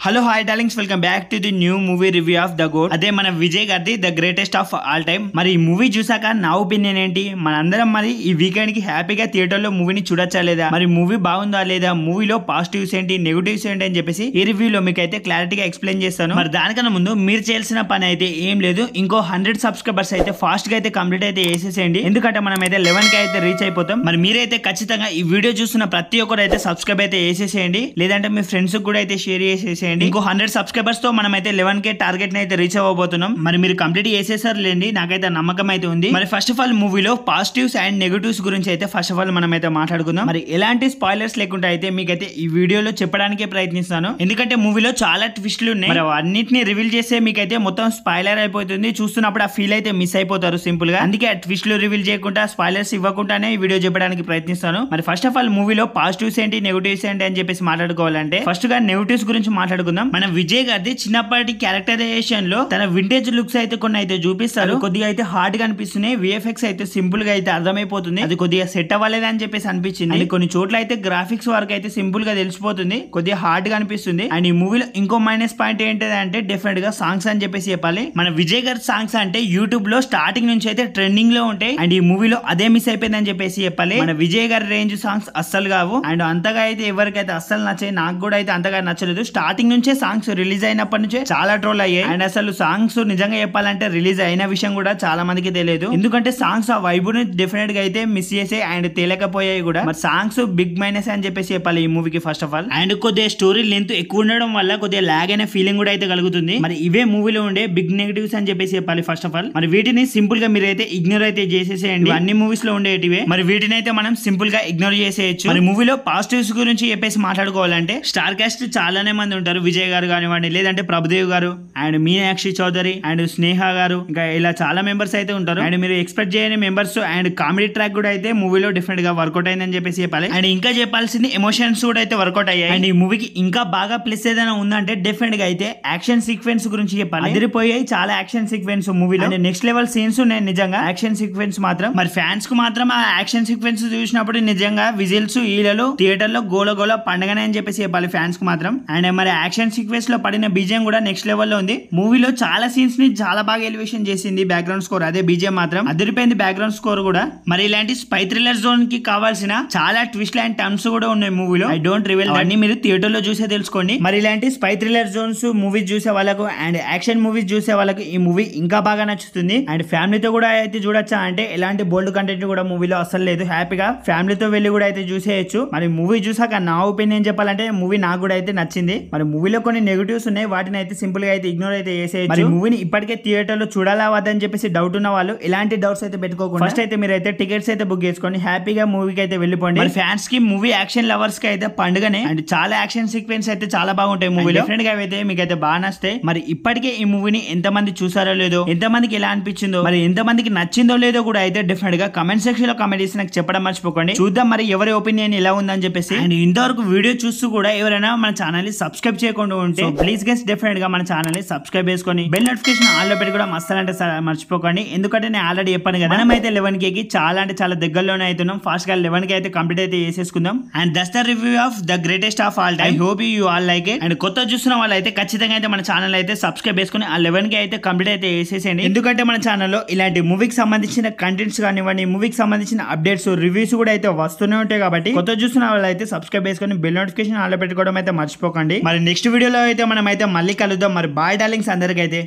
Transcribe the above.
Hello hi darlings, welcome back to the new movie review of the GOAT. అదే మన విజయ్ గారిది the greatest of all time. మరి ఈ movie చూసాక నా ఒపీనియన్ ఏంటి, మనందరం మరి ఈ వీకెండ్ కి హ్యాపీగా థియేటర్ లో మూవీని చూడొచ్చా లేదా, మరి మూవీ బాగుందా లేదా, మూవీలో పాజిటివ్స్ ఏంటి నెగిటివ్స్ ఏంటి అని చెప్పేసి ఈ రివ్యూలో మీకు అయితే క్లారిటీగా ఎక్స్ప్లెయిన్ చేస్తాను. మరి దానికన్నా ముందు మీరు చేయాల్సిన పని అయితే ఏం లేదు, ఇంకో 100 సబ్స్క్రైబర్స్ అయితే ఫాస్ట్ గా అయితే కంప్లీట్ అయితే చేసేసేయండి. ఎందుకంటే మనం అయితే 11 కి అయితే రీచ్ అయిపోతాం. మరి మీరైతే ఖచ్చితంగా ఈ వీడియో చూస్తున్న ప్రతి ఒక్కరు అయితే సబ్స్క్రైబ్ అయితే చేసేసేయండి, లేదంటే మీ ఫ్రెండ్స్ కూడా అయితే షేర్ చేసేసేయండి. ఇంకో 100 సబ్స్క్రైబర్స్ తో మనం అయితే 11K టార్గెట్ ని అయితే రీచ్ అవ్వబోతున్నాం. మరి మీరు కంప్లీట్ చేసేసారు లేండి, నాకైతే నమ్మకం అయితే ఉంది. మరి ఫస్ట్ ఆఫ్ ఆల్ మూవీలో పాజిటివ్స్ అండ్ నెగటివ్స్ గురించి అయితే ఫస్ట్ ఆఫ్ ఆల్ మనం అయితే మాట్లాడుకుందాం. మరి ఎలాంటి స్పాయిలర్స్ లేకుండా అయితే మీకైతే ఈ వీడియోలో చెప్పడానికే ప్రయత్నిస్తాను. ఎందుకంటే మూవీలో చాలా ట్విస్ట్లు ఉన్నాయి. మరి అన్నింటినీ రివీల్ చేస్తే మీకైతే మొత్తం స్పాయిలర్ అయిపోతుంది. చూస్తున్నప్పుడు ఆ ఫీల్ అయితే మిస్ అయిపోతారు సింపుల్ గా. అందుకే ఆ ట్విస్ట్లు రివీల్ చేయకుండా స్పాయిలర్స్ ఇవ్వకుండానే ఈ వీడియో చెప్పడానికి ప్రయత్నిస్తాను. మరి ఫస్ట్ ఆఫ్ ఆల్ మూవీలో పాజిటివ్స్ ఏంటి నెగటివ్స్ ఏంటి అని చెప్పేసి మాట్లాడుకోవాలంటే ఫస్ట్ గా నెగటివ్స్ గురించి మాట్లాడుకుందాం. మన విజయ్ గారిది చిన్నప్పటి క్యారెక్టరైజేషన్ లో తన వింటేజ్ లుక్స్ అయితే కొన్ని అయితే చూపిస్తారు. కొద్దిగా అయితే హార్డ్ గా అనిపిస్తున్నాయి. విఎఫ్ఎక్స్ అయితే సింపుల్ గా అయితే అర్థమైపోతుంది. అది కొద్దిగా సెట్ అవ్వలేదు అని చెప్పేసి అనిపించింది. అండ్ కొన్ని చోట్ల అయితే గ్రాఫిక్స్ వరకు అయితే సింపుల్ గా తెలిసిపోతుంది, కొద్దిగా హార్డ్ గా అనిపిస్తుంది. అండ్ ఈ మూవీలో ఇంకో మైనస్ పాయింట్ ఏంటంటే డెఫినెట్ గా సాంగ్స్ అని చెప్పేసి చెప్పాలి. మన విజయ్ గారి సాంగ్స్ అంటే యూట్యూబ్ లో స్టార్టింగ్ నుంచి అయితే ట్రెండింగ్ లో ఉంటాయి. అండ్ ఈ మూవీలో అదే మిస్ అయిపోయిందని చెప్పేసి చెప్పాలి. మన విజయ్ గారి రేంజ్ సాంగ్స్ అస్సలు కావు. అండ్ అంతగా అయితే ఎవరికైతే అస్సలు నచ్చాయి, నాకు కూడా అయితే అంతగా నచ్చలేదు. స్టార్టింగ్ నుంచే సాంగ్స్ రిలీజ్ అయినప్పటి నుంచే చాలా ట్రోల్ అయ్యాయి. అండ్ అసలు సాంగ్స్ నిజంగా చెప్పాలంటే రిలీజ్ అయిన విషయం కూడా చాలా మందికి తెలియదు. ఎందుకంటే సాంగ్స్ ఆ వైబ్ ని డెఫినెట్ గా అయితే మిస్ చేసాయి అండ్ తేలేకపోయాయి కూడా. మరి సాంగ్స్ బిగ్ మైనస్ అని చెప్పేసి చెప్పాలి ఈ మూవీకి ఫస్ట్ ఆఫ్ ఆల్. అండ్ కొద్దిగా స్టోరీ లెంత్ ఎక్కువ ఉండడం వల్ల కొద్దిగా లాగ్ అనే ఫీలింగ్ కూడా అయితే కలుగుతుంది. మరి ఇవే మూవీలో ఉండే బిగ్ నెగటివ్స్ అని చెప్పేసి చెప్పాలి ఫస్ట్ ఆఫ్ ఆల్. మరి వీటిని సింపుల్ గా మీరు అయితే ఇగ్నోర్ అయితే చేసేసేయండి. అన్ని మూవీస్ లో ఉండేటివే, మరి వీటిని అయితే మనం సింపుల్ గా ఇగ్నోర్ చేసేయచ్చు. మరి మూవీలో పాజిటివ్స్ గురించి చెప్పేసి మాట్లాడుకోవాలంటే స్టార్ కాస్ట్ చాలానే మంది ఉంటారు. విజయ్ గారు కానివ్వండి, లేదంటే ప్రభుదేవ్ గారు అండ్ మీనాక్షి చౌదరి అండ్ స్నేహ గారు, ఇంకా ఇలా చాలా మెంబర్స్ అయితే ఉంటారు. అండ్ మీరు ఎక్స్పెక్ట్ చేయని మెంబర్స్. అండ్ కామెడీ ట్రాక్ కూడా అయితే మూవీలో డిఫరెంట్ గా వర్కౌట్ అయిందని చెప్పేసి చెప్పాలి. అండ్ ఇంకా చెప్పాల్సింది ఎమోషన్స్ కూడా అయితే వర్కౌట్ అయ్యాయి. అండ్ ఈ మూవీకి ఇంకా బాగా ప్లస్ ఏదైనా ఉందంటే డెఫినెట్ గా అయితే యాక్షన్ సీక్వెన్స్ గురించి చెప్పాలి. అదిరిపోయాయి చాలా యాక్షన్ సీక్వెన్స్ మూవీలో. నెక్స్ట్ లెవెల్ సీన్స్ ఉన్నాయి నిజంగా యాక్షన్ సీక్వెన్స్ మాత్రం. మరి ఫ్యాన్స్ కు మాత్రం ఆ యాక్షన్ సీక్వెన్స్ చూసినప్పుడు నిజంగా విజిల్స్ ఈలలో థియేటర్ లో గోల గోల పండగనే అని చెప్పేసి చెప్పాలి ఫ్యాన్స్ కు మాత్రం. అండ్ మరి యాక్షన్ సీక్వెన్స్ లో పడిన బీజియం కూడా నెక్స్ట్ లెవెల్ లో ఉంది. మూవీలో చాలా సీన్స్ ని చాలా బాగా ఎలివేషన్ చేసింది బ్యాక్గ్రౌండ్ స్కోర్. అదే బీజియం మాత్రం అదిరిపోయింది బ్యాక్గ్రౌండ్ స్కోర్ కూడా. మరి ఇలాంటి స్పై థ్రిల్లర్ జోన్ కి కావాల్సిన చాలా ట్విస్ట్ అండ్ టర్న్స్ కూడా ఉన్నాయి మూవీలో. ఐ డోంట్ రివీల్ అన్ని మీరు థియేటర్ లో చూసే తెలుసుకోండి. మరి ఇలాంటి స్పై థ్రిల్లర్ జోన్స్ మూవీస్ చూసే వాళ్ళకు అండ్ యాక్షన్ మూవీస్ చూసే వాళ్ళకు ఈ మూవీ ఇంకా బాగా నచ్చుతుంది. అండ్ ఫ్యామిలీతో కూడా అయితే చూడొచ్చా అంటే ఎలాంటి బోల్డ్ కంటెంట్ కూడా మూవీలో అసలు లేదు. హ్యాపీగా ఫ్యామిలీతో వెళ్ళి కూడా అయితే చూసేయచ్చు. మరి మూవీ చూసాక నా ఒపీనియన్ చెప్పాలంటే మూవీ నాకు కూడా అయితే నచ్చింది. మరి మూవీలో కొన్ని నెగటివ్స్ ఉన్నాయి, వాటిని అయితే సింపుల్ గా అయితే ఇగ్నోర్ అయితే చేసేయచ్చు. మరి మూవీని ఇప్పటికే థియేటర్ లో చూడాలా వద్దని చెప్పేసి డౌట్ ఉన్న వాళ్ళు ఎలాంటి డౌట్స్ అయితే పెట్టుకోకుండా ఫస్ట్ అయితే మీరు అయితే టికెట్స్ అయితే బుక్ చేసుకొని హ్యాపీగా మూవీకి అయితే వెళ్ళిపోండి. మరి ఫ్యాన్స్ కి మూవీ యాక్షన్ లవర్స్ కి అయితే పండుగనే. అండ్ చాలా యాక్షన్ సీక్వెన్స్ అయితే చాలా బాగుంటాయి మూవీలో. డిఫరెంట్ గా అయితే మీకు అయితే బాగా నచ్చుతాయి. మరి ఇప్పటికే ఈ మూవీని ఎంత మంది చూసారో లేదో, ఎంత మందికి ఎలా అనిపించిందో, మరి ఎంత మందికి నచ్చిందో లేదో కూడా అయితే డెఫినెట్ గా కమెంట్ సెక్షన్ లో కమెంట్ చేసి నాకు చెప్పడం మర్చిపోకండి. చూద్దాం మరి ఎవరి ఒపీనియన్ ఎలా ఉందని చెప్పేసి. అండ్ ఇంతవరకు వీడియో చూస్తూ కూడా ఎవరైనా మన ఛానల్ ని సబ్స్క్రైబ్ చేయకుండా ఉంటే ప్లీజ్ గెస్ డెఫినెట్ గా మన ఛానల్ ని సబ్స్క్రైబ్ చేసుకొని బెల్ నోటిఫికేషన్ ఆన్ లో పెట్టి కూడా మస్తు అంటే మర్చిపోకండి. ఎందుకంటే నేను ఆల్రెడీ చెప్పాను కదా, మనం అయితే 11K కి చాలా అంటే చాలా దగ్గరలోనే అవుతున్నాం. ఫాస్ట్ గా 11K అయితే కంప్లీట్ అయితే చేసేసుకుందాం. And that's the review of the greatest of all time. I hope you all like it. And కొత్త చూస్తున్న వాళ్ళు అయితే ఖచ్చితంగా అయితే మన ఛానల్ అయితే సబ్స్క్రైబ్ చేసుకుని ఆ 11K అయితే కంప్లీట్ అయితే చేసేసేయండి. ఎందుకంటే మన ఛానల్లో ఇలాంటి మూవీకి సంబంధించిన కంటెంట్స్ కానివ్వండి, మూవీకి సంబంధించిన అప్డేట్స్ రివ్యూస్ కూడా అయితే వస్తూనే ఉంటాయి. కాబట్టి కొత్త చూస్తున్న వాళ్ళు అయితే సబ్స్క్రైబ్ చేసుకుని బెల్ నోటిఫికేషన్ ఆన్ లో పెట్టుకోవడం అయితే మర్చిపోకండి. మరి నెక్స్ట్ వీడియోలో అయితే మనం అయితే మళ్ళీ కలుద్దాం. మరి బాయ్ డార్లింగ్స్ అందరికైతే.